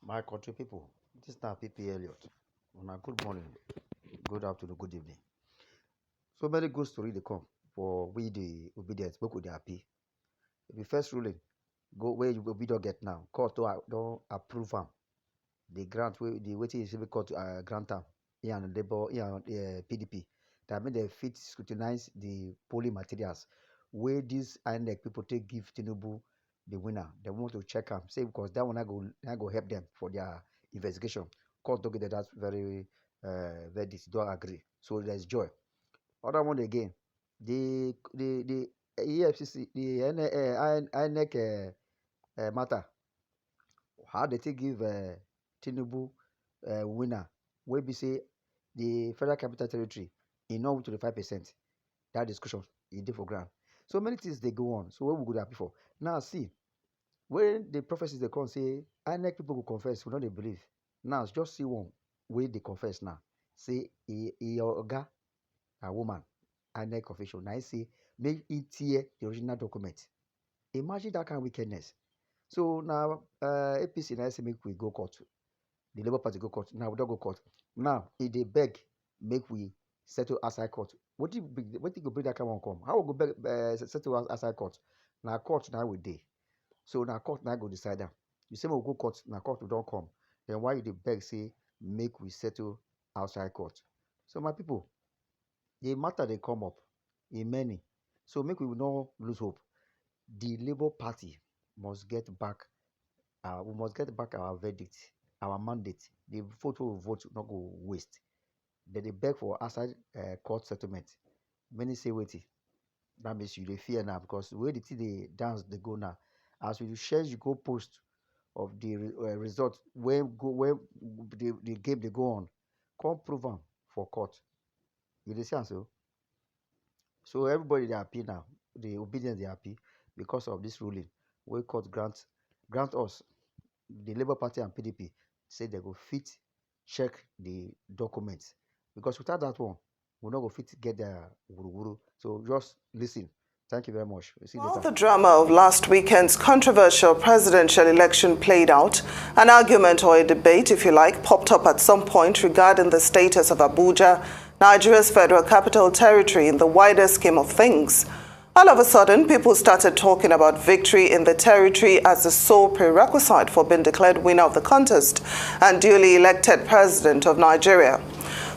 My country people, this is now PP Elliot. Good morning, good afternoon, good evening. So many good stories they come for we the obedience, book with the happy. The first ruling, go where you we don't get now. Court don't approve them. The grant the waiting is even court grant them. Here and labor, here and PDP. That mean they fit scrutinize the polling materials. Where these INEC people take give Tinubu the winner. They want to check them. Say because that one I go help them for their investigation. Court don't get that very verdict. Don't agree. So there's joy. Other one again. The EFCC, the INEC matter. How they take give Tinubu winner? Where we say the Federal Capital Territory in not to the 5%. That discussion is there for ground. So many things they go on. So what we go happy for? Now see, when the prophecies they come say INEC people will confess, we don't they believe. Now just see one way they confess now. Say a woman, INEC official. Now I say make it here the original document. Imagine that kind of wickedness. So now APC now say make we go court. The Labour Party go court. Now we don't go court. Now if they beg, make we settle outside court. What do you go bring that kind of come? How we go beg settle outside court? Now court now we day. So now court now go decide that. You say we go court, now court we don't come. Then why you dey beg say make we settle outside court? So my people, the matter they come up in many. So make we not lose hope. The Labour Party must get back. We must get back our verdict, our mandate. The vote we vote not go waste. Then they beg for outside court settlement. Many say waiting. That means you dey fear now because the way the dance they go now. As you share you go post of the result when the game they go on, come prove them for court. You dey see am so. So everybody they happy now. The obedience they happy because of this ruling. We court grant us the Labour Party and PDP say they go fit check the documents because without that one, we not go fit get their wuru. So just listen. Thank you very much. While the drama of last weekend's controversial presidential election played out, an argument or a debate, if you like, popped up at some point regarding the status of Abuja, Nigeria's Federal Capital Territory, in the wider scheme of things. All of a sudden, people started talking about victory in the territory as the sole prerequisite for being declared winner of the contest and duly elected president of Nigeria.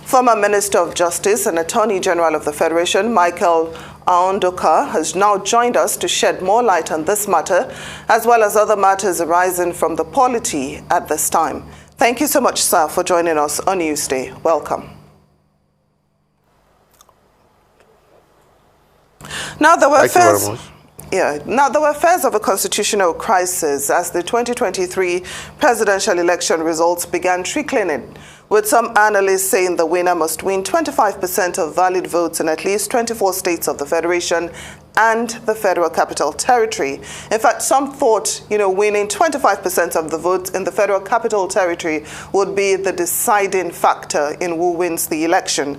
Former Minister of Justice and Attorney General of the Federation, Michael Aondoka, has now joined us to shed more light on this matter, as well as other matters arising from the polity at this time. Thank you so much, sir, for joining us on Newsday. Welcome. Now, there were fears of a constitutional crisis as the 2023 presidential election results began trickling in, with some analysts saying the winner must win 25% of valid votes in at least 24 states of the Federation and the Federal Capital Territory. In fact, some thought, winning 25% of the votes in the Federal Capital Territory would be the deciding factor in who wins the election.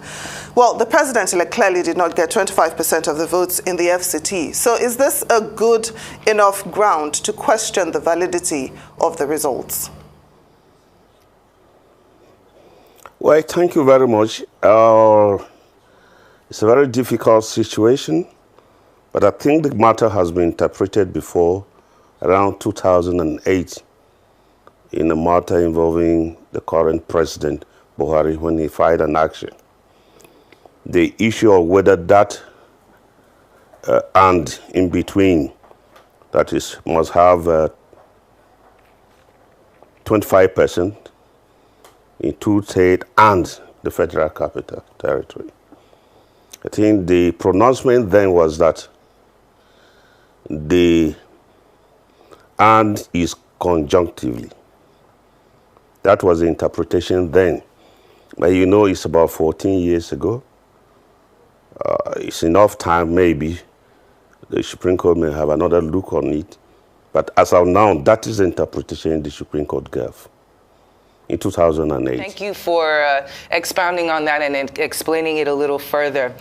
Well, the president-elect clearly did not get 25% of the votes in the FCT. So is this a good enough ground to question the validity of the results? Well, thank you very much. It's a very difficult situation, but I think the matter has been interpreted before around 2008 in a matter involving the current president, Buhari, when he filed an action. The issue of whether that and in between, that is, must have 25%, in two states and the Federal Capital Territory. I think the pronouncement then was that the and is conjunctively. That was the interpretation then. But it's about 14 years ago. It's enough time, maybe. The Supreme Court may have another look on it. But as of now, that is the interpretation the Supreme Court gave in 2008. Thank you for expounding on that and explaining it a little further.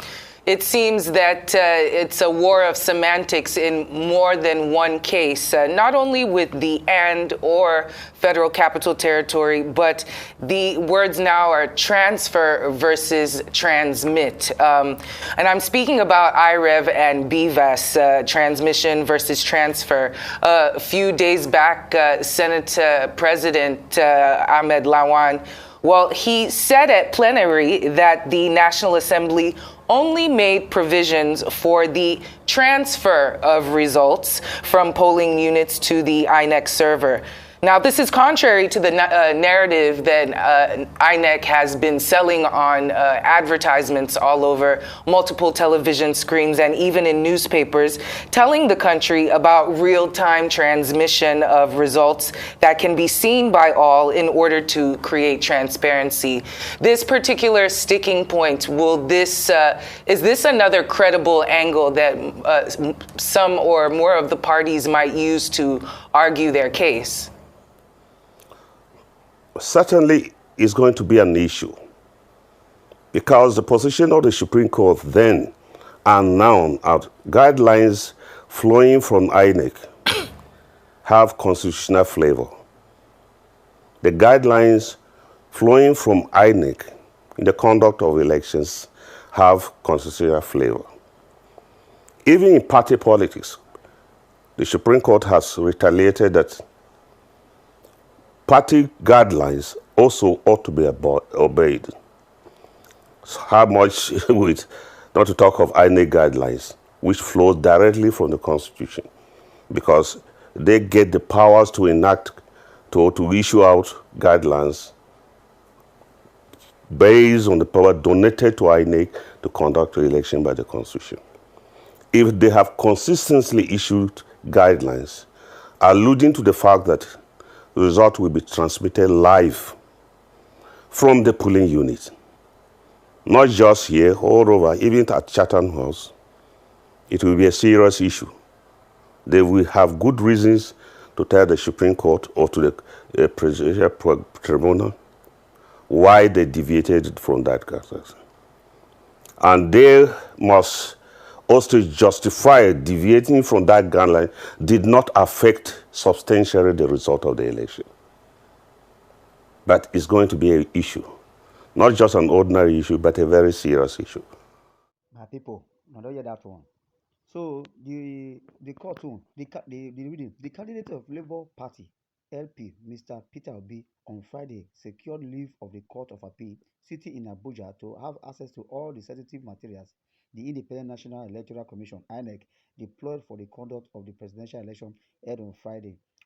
It seems that it's a war of semantics in more than one case, not only with the and or Federal Capital Territory, but the words now are transfer versus transmit. And I'm speaking about IREV and BVAS, transmission versus transfer. A few days back, Senate President Ahmed Lawan, well, he said at plenary that the National Assembly only made provisions for the transfer of results from polling units to the INEC server. Now, this is contrary to the narrative that INEC has been selling on advertisements all over multiple television screens and even in newspapers, telling the country about real-time transmission of results that can be seen by all in order to create transparency. This particular sticking point, is this another credible angle that some or more of the parties might use to argue their case? Certainly is going to be an issue, because the position of the Supreme Court then and now are guidelines flowing from INEC have constitutional flavor. The guidelines flowing from INEC in the conduct of elections have constitutional flavor. Even in party politics, the Supreme Court has retaliated that party guidelines also ought to be obeyed. How much with, not to talk of INEC guidelines, which flows directly from the Constitution, because they get the powers to enact, to issue out guidelines based on the power donated to INEC to conduct the election by the Constitution. If they have consistently issued guidelines alluding to the fact that the result will be transmitted live from the polling unit, not just here, all over, even at Chatham House, it will be a serious issue. They will have good reasons to tell the Supreme Court or to the Presidential Tribunal why they deviated from that guidelines. And they must also justify deviating from that guideline did not affect substantially the result of the election. But it's going to be an issue, not just an ordinary issue, but a very serious issue. My people, I don't hear that one. So the court, the candidate of Labour Party, LP, Mr. Peter Obi, on Friday secured leave of the Court of Appeal sitting in Abuja to have access to all the sensitive materials the Independent National Electoral Commission, INEC, deployed for the conduct of the presidential election held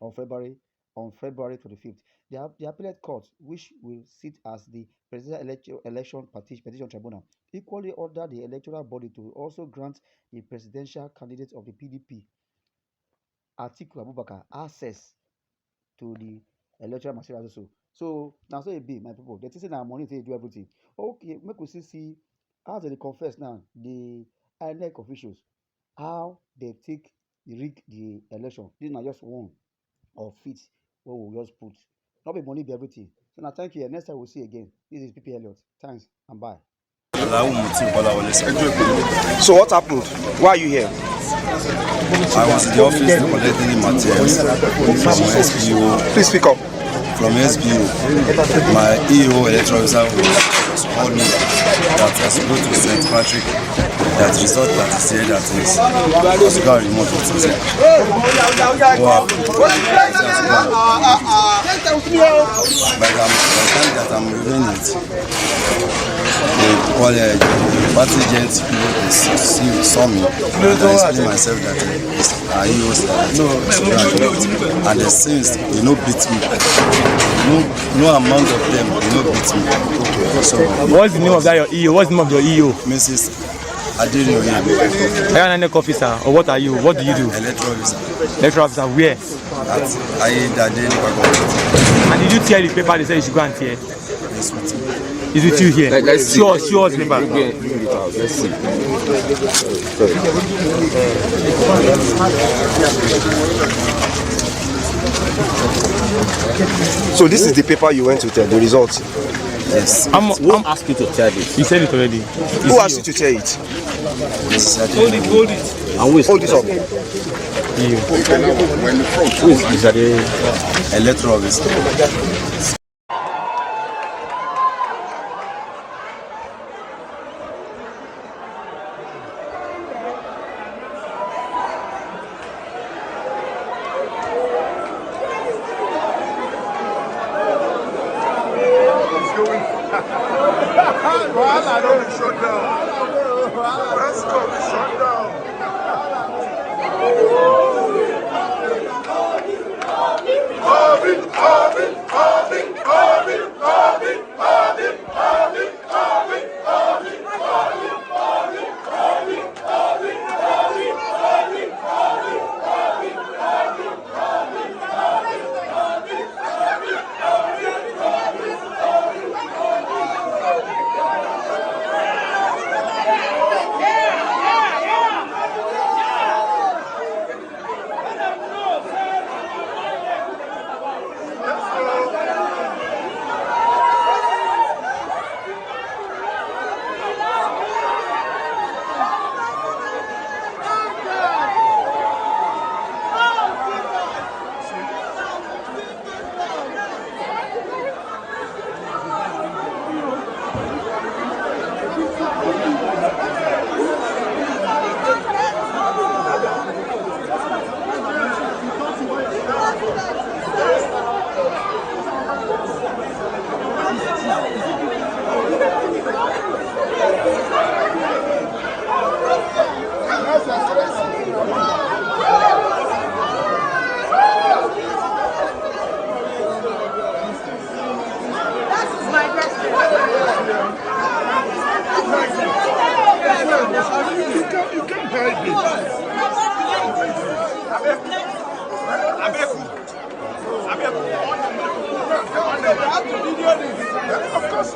on February 25th. The appellate court, which will sit as the presidential election petition tribunal, equally ordered the electoral body to also grant the presidential candidate of the PDP, Atiku Abubakar, access to the electoral materials also. So now so it be, my people, they say now money to do everything. Okay, make we see how they confess now, the INEC officials, how they rig the election. This is not just one of it what we'll just put. Not be money be everything. So now thank you. Next time we'll see again. This is PP Elliott. Thanks and bye. So what happened? Why are you here? I was in the office collecting materials from SBO. Please speak up. From SBO, my EO electoral officer was called me that I was supposed to St. Patrick, that result that is here that is was going remote for today. By the time that I'm reviewing it, the party agents saw me and I explained myself that it's EO's and the since they no beat me. No amount of them they no beat me. So what's the name of that your EO? What's the name of your EO? Mrs. Adiri. Are you an INEC officer or what are you? What do you do? Electoral officer. Electoral officer where? At IEDADE. And did you tear the paper they said you should go and tear? Yes, with me. Is it you here? Let's see. Show us paper. Let's see. So this is the paper you went to tell, the results. Yes. Who asked you to tell this? You said it already. Who asked you to tell it? Hold it. And who is hold this up? Who is the electoral officer? Of course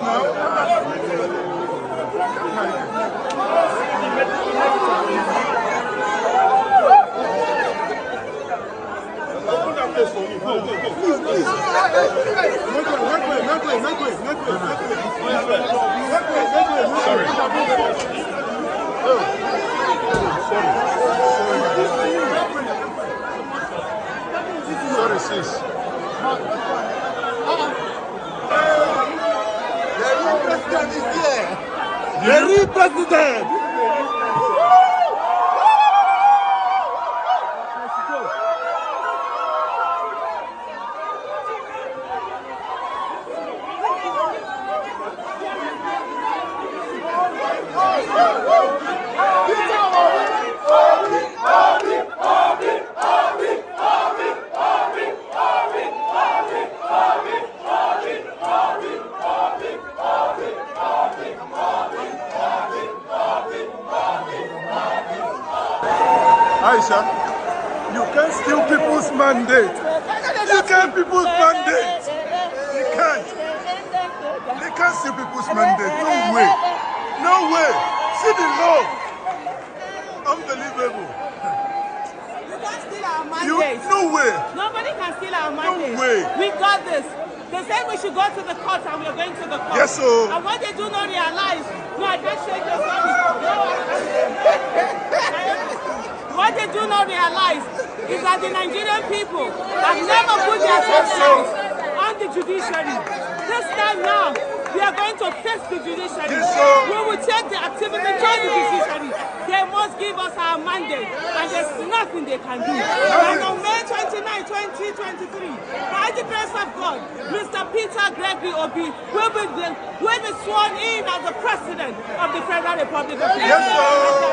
Sorry, sis. The president is here. The real president. Aisha, you can't steal people's mandate. You can't people's mandate. You can't. They can't steal people's mandate. No way. No way. See the love. Unbelievable. You can't steal our mandate. No way. Nobody can steal our mandate. No way. We got this. They said we should go to the court and we're going to the court. Yes, sir. And what they do not realize, no, I can't shake your sorry. What they do not realize is that the Nigerian people have never put their trust on the judiciary. This time now, we are going to face the judiciary. Yes, sir. We will take the activity to the judiciary. They must give us our mandate, and there's nothing they can do. And on May 29, 2023, by the grace of God, Mr. Peter Gregory Obi will be sworn in as the President of the Federal Republic of Nigeria. Yes, sir.